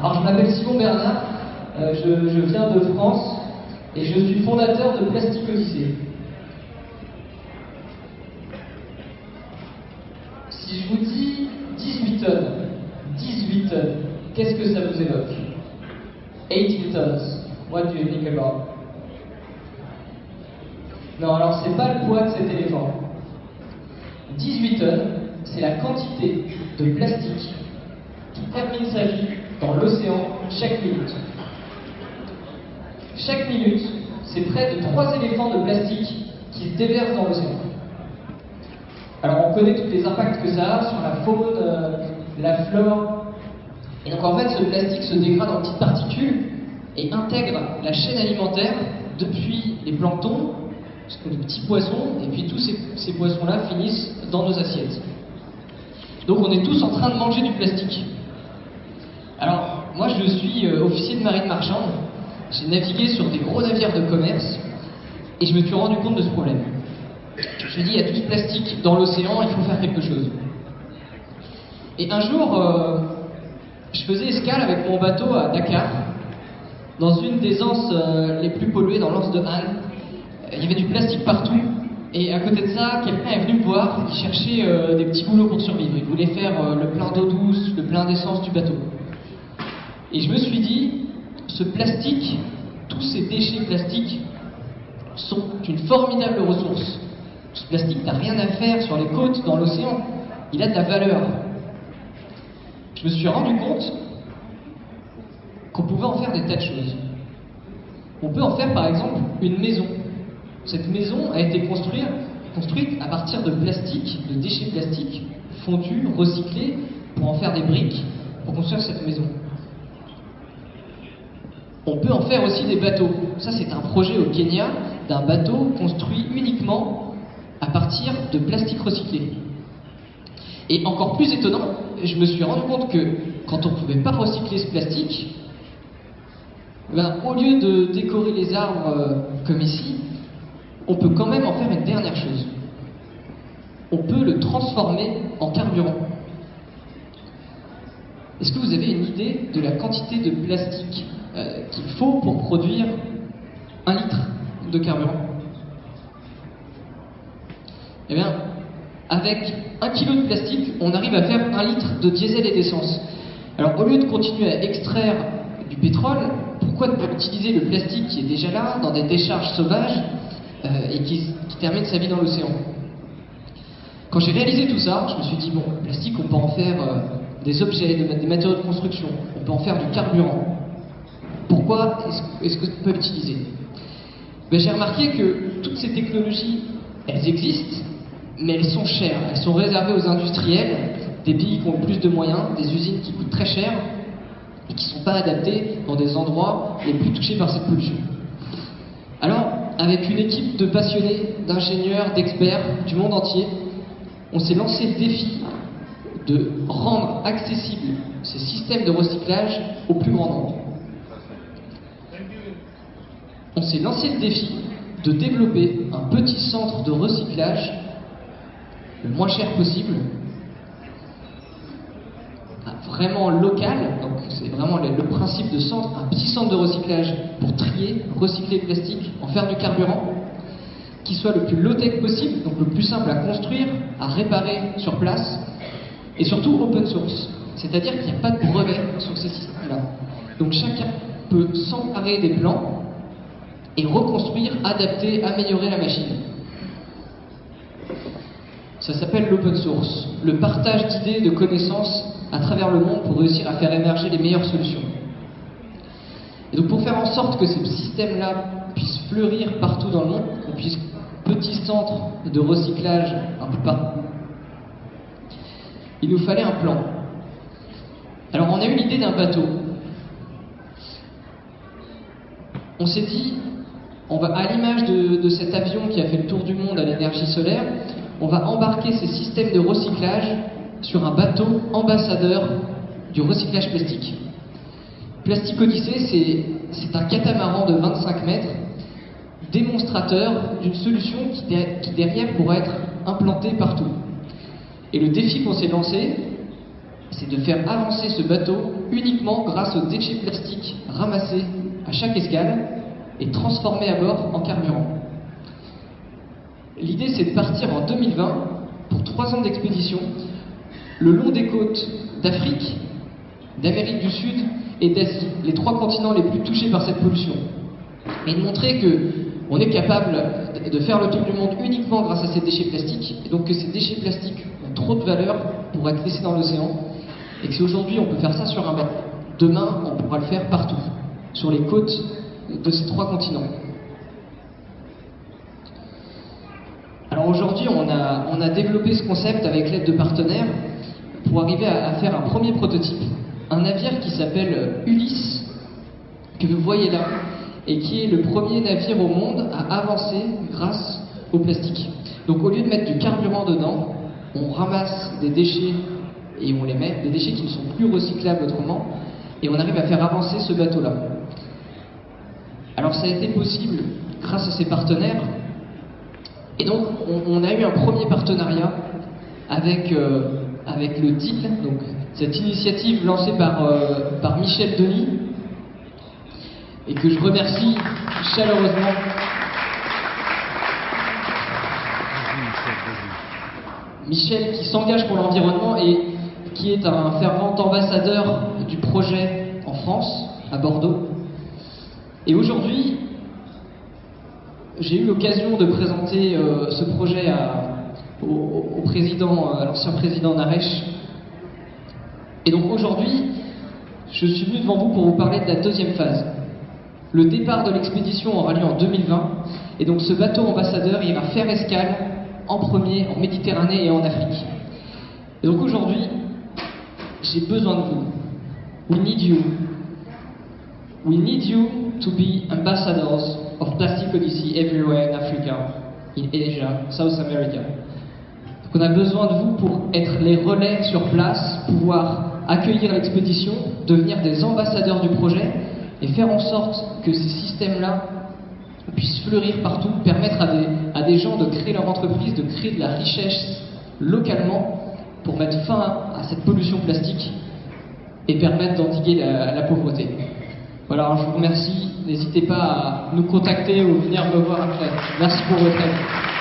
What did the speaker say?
Alors je m'appelle Simon Bernard, je viens de France et je suis fondateur de Plastic Odyssée. Si je vous dis 18 tonnes, qu'est-ce que ça vous évoque? 18 tons, what do you think about? Non, alors c'est pas le poids de cet éléphant. 18 tonnes, c'est la quantité de plastique qui termine sa vie dans l'océan chaque minute. Chaque minute, c'est près de 3 éléphants de plastique qui se déversent dans l'océan. Alors on connaît tous les impacts que ça a sur la faune, la flore. Et donc en fait, ce plastique se dégrade en petites particules et intègre la chaîne alimentaire depuis les planctons, les petits poissons, et puis tous ces poissons-là finissent dans nos assiettes. Donc on est tous en train de manger du plastique. Alors, moi je suis officier de marine marchande, j'ai navigué sur des gros navires de commerce, et je me suis rendu compte de ce problème. Je me suis dit, il y a tout ce plastique dans l'océan, il faut faire quelque chose. Et un jour, je faisais escale avec mon bateau à Dakar, dans une des anses les plus polluées, dans l'anse de Han. Il y avait du plastique partout, et à côté de ça, quelqu'un est venu me voir, il cherchait des petits boulots pour survivre. Il voulait faire le plein d'eau douce, le plein d'essence du bateau. Et je me suis dit, ce plastique, tous ces déchets plastiques sont une formidable ressource. Ce plastique n'a rien à faire sur les côtes, dans l'océan, il a de la valeur. Je me suis rendu compte qu'on pouvait en faire des tas de choses. On peut en faire par exemple une maison. Cette maison a été construite à partir de plastique, de déchets plastiques, fondus, recyclés, pour en faire des briques, pour construire cette maison. On peut en faire aussi des bateaux. Ça, c'est un projet au Kenya d'un bateau construit uniquement à partir de plastique recyclé. Et encore plus étonnant, je me suis rendu compte que quand on ne pouvait pas recycler ce plastique, au lieu de décorer les arbres comme ici, on peut quand même en faire une dernière chose. On peut le transformer en carburant. Est-ce que vous avez une idée de la quantité de plastique qu'il faut pour produire 1 litre de carburant? Eh bien, avec 1 kilo de plastique, on arrive à faire 1 litre de diesel et d'essence. Alors, au lieu de continuer à extraire du pétrole, pourquoi ne pas utiliser le plastique qui est déjà là, dans des décharges sauvages, et qui termine sa vie dans l'océan? Quand j'ai réalisé tout ça, je me suis dit, bon, le plastique, on peut en faire des objets, des matériaux de construction, on peut en faire du carburant. Pourquoi est-ce qu'on peut l'utiliser? J'ai remarqué que toutes ces technologies, elles existent, mais elles sont chères. Elles sont réservées aux industriels, des pays qui ont le plus de moyens, des usines qui coûtent très cher et qui ne sont pas adaptées dans des endroits les plus touchés par cette pollution. Alors, avec une équipe de passionnés, d'ingénieurs, d'experts du monde entier, on s'est lancé le défi de rendre accessibles ces systèmes de recyclage au plus grand nombre. On s'est lancé le défi de développer un petit centre de recyclage le moins cher possible, vraiment local. Donc c'est vraiment le principe de centre, un petit centre de recyclage pour trier, recycler le plastique, en faire du carburant, qui soit le plus low-tech possible, donc le plus simple à construire, à réparer sur place, et surtout open source, c'est-à-dire qu'il n'y a pas de brevet sur ces systèmes-là. Donc chacun peut s'emparer des plans et reconstruire, adapter, améliorer la machine. Ça s'appelle l'open source, le partage d'idées, de connaissances à travers le monde pour réussir à faire émerger les meilleures solutions. Et donc pour faire en sorte que ces systèmes-là puissent fleurir partout dans le monde, qu'on puisse petits centres de recyclage un peu partout, il nous fallait un plan. Alors on a eu l'idée d'un bateau. On s'est dit, on va, à l'image de cet avion qui a fait le tour du monde à l'énergie solaire, on va embarquer ces systèmes de recyclage sur un bateau ambassadeur du recyclage plastique. Plastic Odyssée, c'est un catamaran de 25 mètres, démonstrateur d'une solution qui derrière pourrait être implantée partout. Et le défi qu'on s'est lancé, c'est de faire avancer ce bateau uniquement grâce aux déchets plastiques ramassés à chaque escale et transformés à bord en carburant. L'idée, c'est de partir en 2020 pour 3 ans d'expédition le long des côtes d'Afrique, d'Amérique du Sud et d'Asie, les 3 continents les plus touchés par cette pollution, et de montrer qu'on est capable de faire le tour du monde uniquement grâce à ces déchets plastiques, et donc que ces déchets plastiques ont trop de valeur pour être laissés dans l'océan, et que si aujourd'hui on peut faire ça sur un bateau, demain on pourra le faire partout, sur les côtes de ces 3 continents. Alors aujourd'hui on a développé ce concept avec l'aide de partenaires pour arriver à faire un premier prototype, un navire qui s'appelle Ulysse, que vous voyez là, et qui est le premier navire au monde à avancer grâce au plastique. Donc au lieu de mettre du carburant dedans, on ramasse des déchets et on les met, des déchets qui ne sont plus recyclables autrement, et on arrive à faire avancer ce bateau-là. Alors ça a été possible grâce à ces partenaires, et donc on a eu un premier partenariat avec le DEAL, donc cette initiative lancée par Michel Denis, et que je remercie chaleureusement. Michel qui s'engage pour l'environnement et qui est un fervent ambassadeur du projet en France, à Bordeaux. Et aujourd'hui, j'ai eu l'occasion de présenter ce projet au président, à l'ancien président Naresh. Et donc aujourd'hui, je suis venu devant vous pour vous parler de la deuxième phase. Le départ de l'expédition aura lieu en 2020, et donc ce bateau ambassadeur ira faire escale en premier en Méditerranée et en Afrique. Et donc aujourd'hui, j'ai besoin de vous. We need you. We need you to be ambassadors of Plastic Odyssey everywhere in Africa, in Asia, South America. Donc on a besoin de vous pour être les relais sur place, pouvoir accueillir l'expédition, devenir des ambassadeurs du projet et faire en sorte que ces systèmes-là puissent fleurir partout, permettre à des gens de créer leur entreprise, de créer de la richesse localement pour mettre fin à cette pollution plastique et permettre d'endiguer la pauvreté. Voilà, alors je vous remercie. N'hésitez pas à nous contacter ou venir me voir après. Merci pour votre aide.